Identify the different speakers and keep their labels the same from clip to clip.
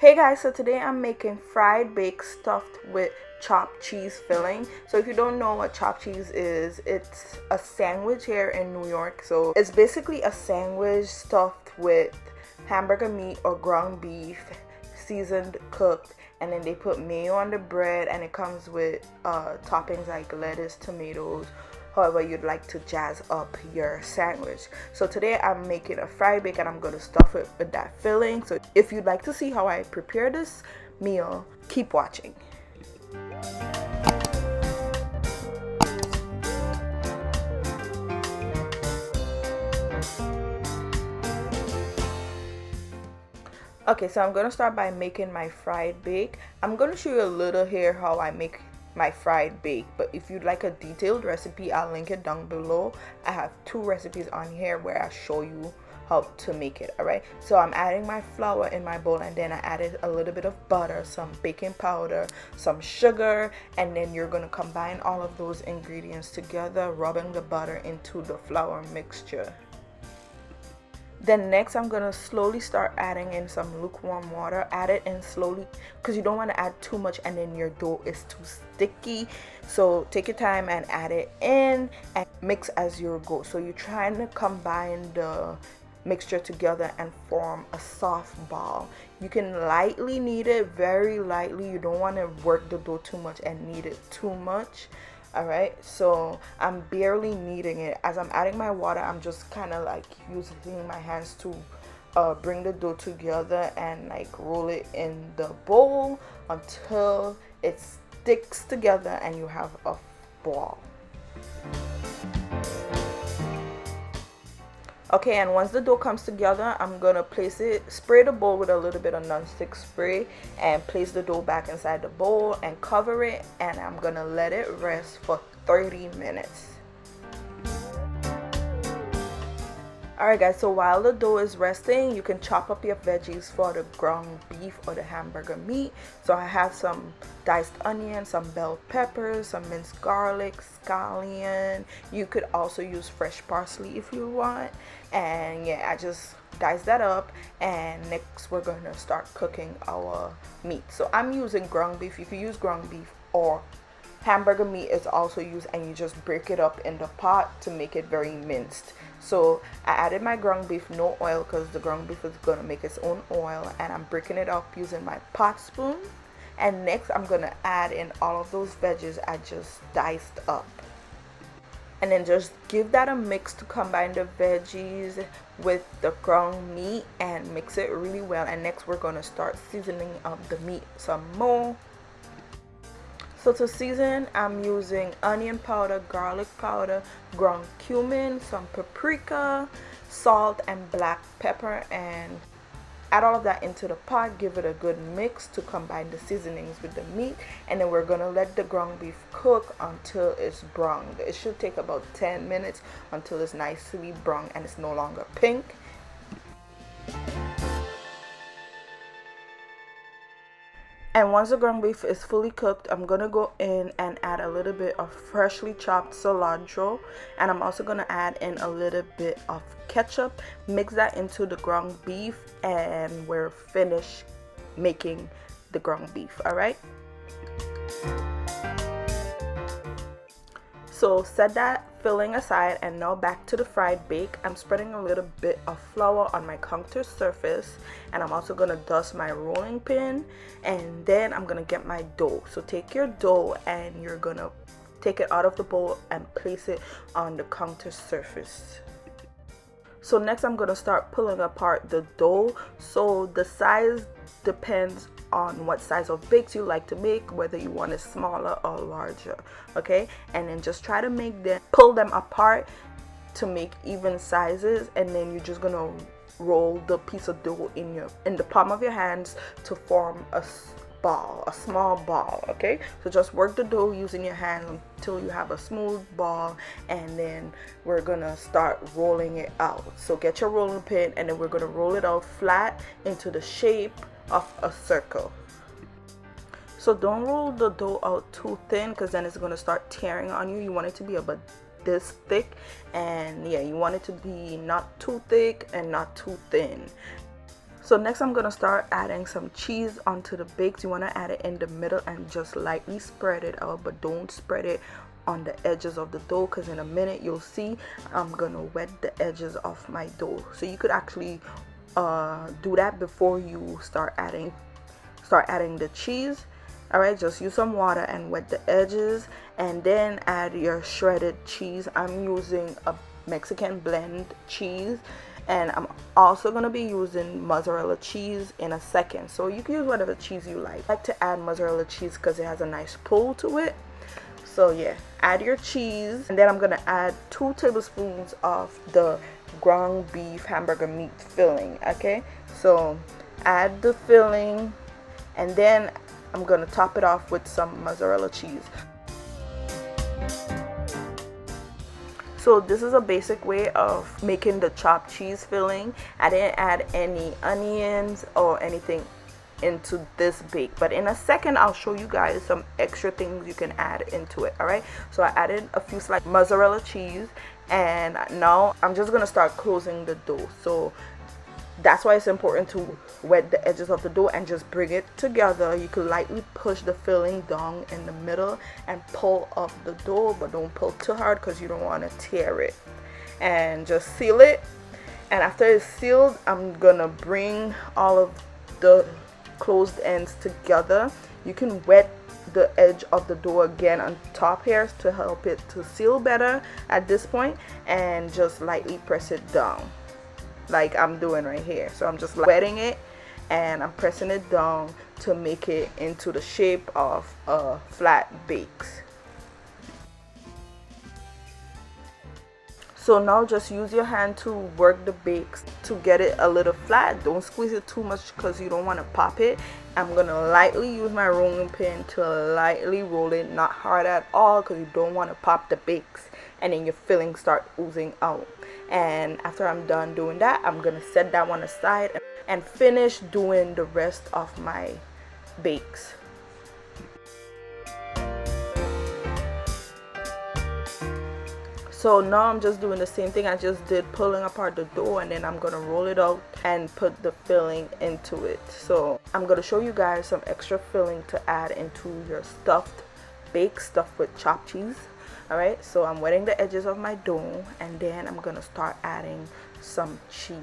Speaker 1: Hey guys, so today I'm making fried baked stuffed with chopped cheese filling. So if you don't know what chopped cheese is, it's a sandwich here in New York. So it's basically a sandwich stuffed with hamburger meat or ground beef, seasoned, cooked, and then they put mayo on the bread, and it comes with toppings like lettuce, tomatoes, however you'd like to jazz up your sandwich. So today I'm making a fried bake and I'm going to stuff it with that filling. So if you'd like to see how I prepare this meal, keep watching. Okay, so I'm going to start by making my fried bake. I'm going to show you a little here how I make my fried bake, but if you'd like a detailed recipe, I'll link it down below. I have two recipes on here where I show you how to make it. All right, so I'm adding my flour in my bowl, and then I added a little bit of butter, some baking powder, some sugar, and then you're going to combine all of those ingredients together, rubbing the butter into the flour mixture. Then next I'm going to slowly start adding in some lukewarm water. Add it in slowly because you don't want to add too much and then your dough is too sticky. So take your time and add it in and mix as you go. So you're trying to combine the mixture together and form a soft ball. You can lightly knead it, very lightly. You don't want to work the dough too much and knead it too much. Alright, so I'm barely kneading it. As I'm adding my water, I'm just kind of like using my hands to bring the dough together and like roll it in the bowl until it sticks together and you have a ball. Okay, and once the dough comes together, I'm gonna spray the bowl with a little bit of non-stick spray and place the dough back inside the bowl and cover it, and I'm gonna let it rest for 30 minutes. Alright guys, so while the dough is resting, you can chop up your veggies for the ground beef or the hamburger meat. So I have some diced onion, some bell peppers, some minced garlic, scallion. You could also use fresh parsley if you want. And yeah, I just dice that up, and next we're going to start cooking our meat. So I'm using ground beef. You can use ground beef, or hamburger meat is also used, and you just break it up in the pot to make it very minced. So I added my ground beef, no oil, because the ground beef is going to make its own oil, and I'm breaking it up using my pot spoon. And next I'm going to add in all of those veggies I just diced up, and then just give that a mix to combine the veggies with the ground meat and mix it really well. And next we're going to start seasoning up the meat some more. So to season, I'm using onion powder, garlic powder, ground cumin, some paprika, salt, and black pepper, and add all of that into the pot. Give it a good mix to combine the seasonings with the meat, and then we're gonna let the ground beef cook until it's browned. It should take about 10 minutes until it's nicely brown and it's no longer pink. And once the ground beef is fully cooked, I'm gonna go in and add a little bit of freshly chopped cilantro, and I'm also gonna add in a little bit of ketchup. Mix that into the ground beef, and we're finished making the ground beef. All right, so set that filling aside, and now back to the fried bake. I'm spreading a little bit of flour on my counter surface, and I'm also gonna dust my rolling pin, and then I'm gonna get my dough. So take your dough and you're gonna take it out of the bowl and place it on the counter surface. So next I'm gonna start pulling apart the dough. So the size depends on what size of bakes you like to make, whether you want it smaller or larger. Okay, and then just try to pull them apart to make even sizes, and then you're just gonna roll the piece of dough in the palm of your hands to form a small ball. Okay, so just work the dough using your hands until you have a smooth ball, and then we're gonna start rolling it out. So get your rolling pin, and then we're gonna roll it out flat into the shape of a circle. So don't roll the dough out too thin, because then it's going to start tearing on you. You want it to be about this thick, and yeah, you want it to be not too thick and not too thin. So next I'm gonna start adding some cheese onto the bakes. You want to add it in the middle and just lightly spread it out, but don't spread it on the edges of the dough, because in a minute you'll see I'm gonna wet the edges of my dough. So you could actually do that before you start adding the cheese. All right, just use some water and wet the edges, and then add your shredded cheese. I'm using a Mexican blend cheese, and I'm also going to be using mozzarella cheese in a second. So you can use whatever cheese you like. I like to add mozzarella cheese because it has a nice pull to it. So yeah, add your cheese, and then I'm going to add 2 tablespoons of the ground beef hamburger meat filling. Okay, so add the filling, and then I'm going to top it off with some mozzarella cheese. So this is a basic way of making the chopped cheese filling. I didn't add any onions or anything into this bake, but in a second I'll show you guys some extra things you can add into it. All right, so I added a few slices of mozzarella cheese, and now I'm just gonna start closing the dough. So that's why it's important to wet the edges of the dough and just bring it together. You can lightly push the filling down in the middle and pull up the dough, but don't pull too hard because you don't want to tear it. And just seal it. And after it's sealed, I'm gonna bring all of the closed ends together. You can wet the edge of the dough again on top here to help it to seal better at this point, and just lightly press it down like I'm doing right here. So I'm just wetting it and I'm pressing it down to make it into the shape of a flat bakes. So now just use your hand to work the bakes to get it a little flat. Don't squeeze it too much because you don't want to pop it. I'm gonna lightly use my rolling pin to lightly roll it, not hard at all, because you don't want to pop the bakes and then your filling start oozing out. And after I'm done doing that, I'm gonna set that one aside and finish doing the rest of my bakes. So now I'm just doing the same thing I just did, pulling apart the dough, and then I'm gonna roll it out and put the filling into it. So I'm gonna show you guys some extra filling to add into your stuffed bake, stuffed with chopped cheese. Alright, so I'm wetting the edges of my dough, and then I'm gonna start adding some cheese.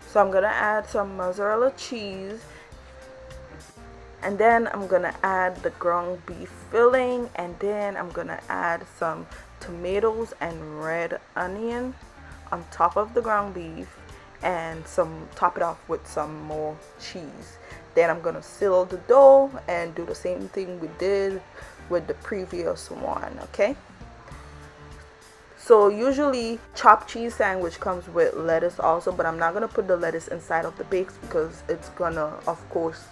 Speaker 1: So I'm gonna add some mozzarella cheese, and then I'm gonna add the ground beef filling, and then I'm gonna add some tomatoes and red onion on top of the ground beef, and top it off with some more cheese. Then I'm gonna seal the dough and do the same thing we did with the previous one. Okay, so usually chopped cheese sandwich comes with lettuce also, but I'm not gonna put the lettuce inside of the bakes because it's gonna, of course,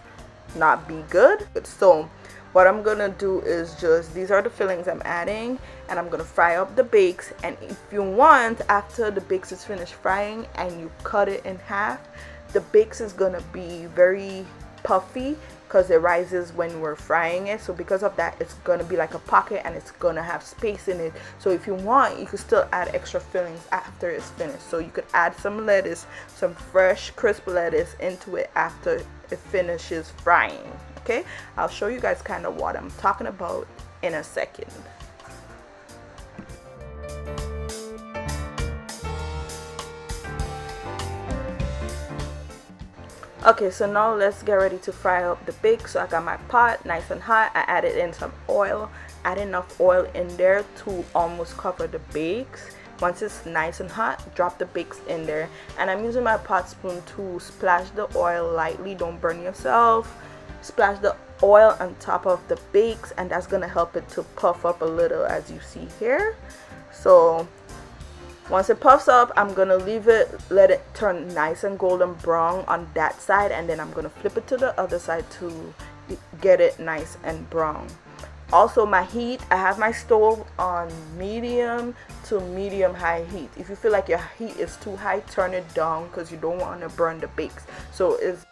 Speaker 1: not be good. So what I'm gonna do is just, these are the fillings I'm adding, and I'm gonna fry up the bakes. And if you want, after the bakes is finished frying and you cut it in half, the bakes is gonna be very puffy because it rises when we're frying it. So because of that, it's gonna be like a pocket and it's gonna have space in it. So if you want, you could still add extra fillings after it's finished. So you could add some lettuce, some fresh crisp lettuce into it after it finishes frying. Okay, I'll show you guys kind of what I'm talking about in a second. Okay, so now let's get ready to fry up the bake. So I got my pot nice and hot. I added in some oil. Add enough oil in there to almost cover the bakes. Once it's nice and hot, drop the bakes in there, and I'm using my pot spoon to splash the oil lightly. Don't burn yourself. Splash the oil on top of the bakes, and that's gonna help it to puff up a little, as you see here. So once it puffs up, I'm gonna leave it, let it turn nice and golden brown on that side, and then I'm gonna flip it to the other side to get it nice and brown. Also, my heat, I have my stove on medium to medium high heat. If you feel like your heat is too high, turn it down because you don't want to burn the bakes. So it's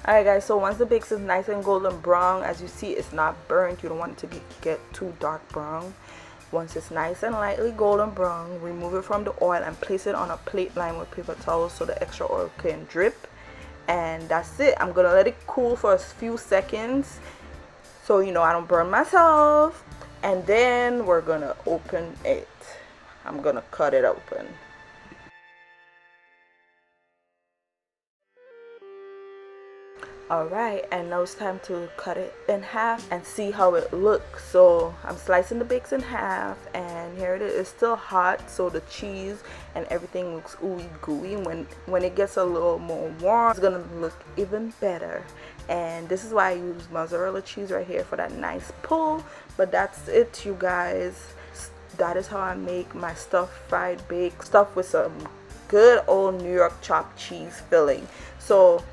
Speaker 1: Alright guys, so once the bacon is nice and golden brown, as you see it's not burnt, you don't want it to get too dark brown. Once it's nice and lightly golden brown, remove it from the oil and place it on a plate lined with paper towels so the extra oil can drip. And that's it. I'm gonna let it cool for a few seconds so you know I don't burn myself, and then we're gonna open it. I'm gonna cut it open. Alright, and now it's time to cut it in half and see how it looks. So I'm slicing the bacon in half, and here it is. It's still hot, so the cheese and everything looks ooey gooey. When it gets a little more warm, it's gonna look even better. And this is why I use mozzarella cheese right here for that nice pull. But that's it, you guys. That is how I make my stuffed fried bacon, stuffed with some good old New York chopped cheese filling. So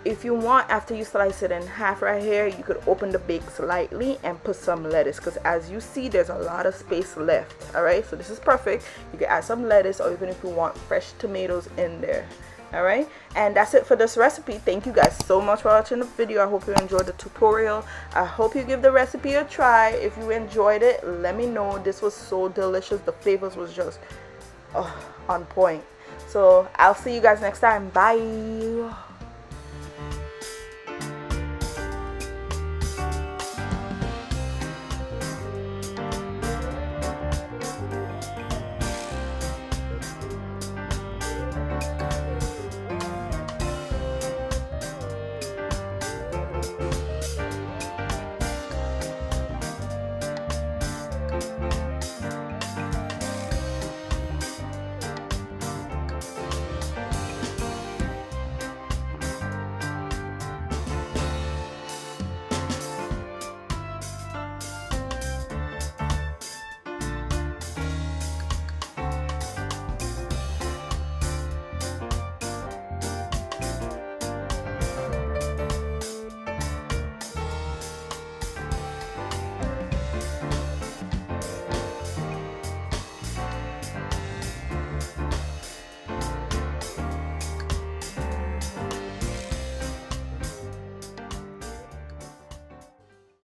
Speaker 1: if you want, after you slice it in half right here, you could open the bacon slightly and put some lettuce, because as you see there's a lot of space left. Alright, so this is perfect. You can add some lettuce, or even if you want fresh tomatoes in there. Alright, and that's it for this recipe. Thank you guys so much for watching the video. I hope you enjoyed the tutorial. I hope you give the recipe a try. If you enjoyed it, let me know. This was so delicious. The flavors was just on point. So I'll see you guys next time. Bye.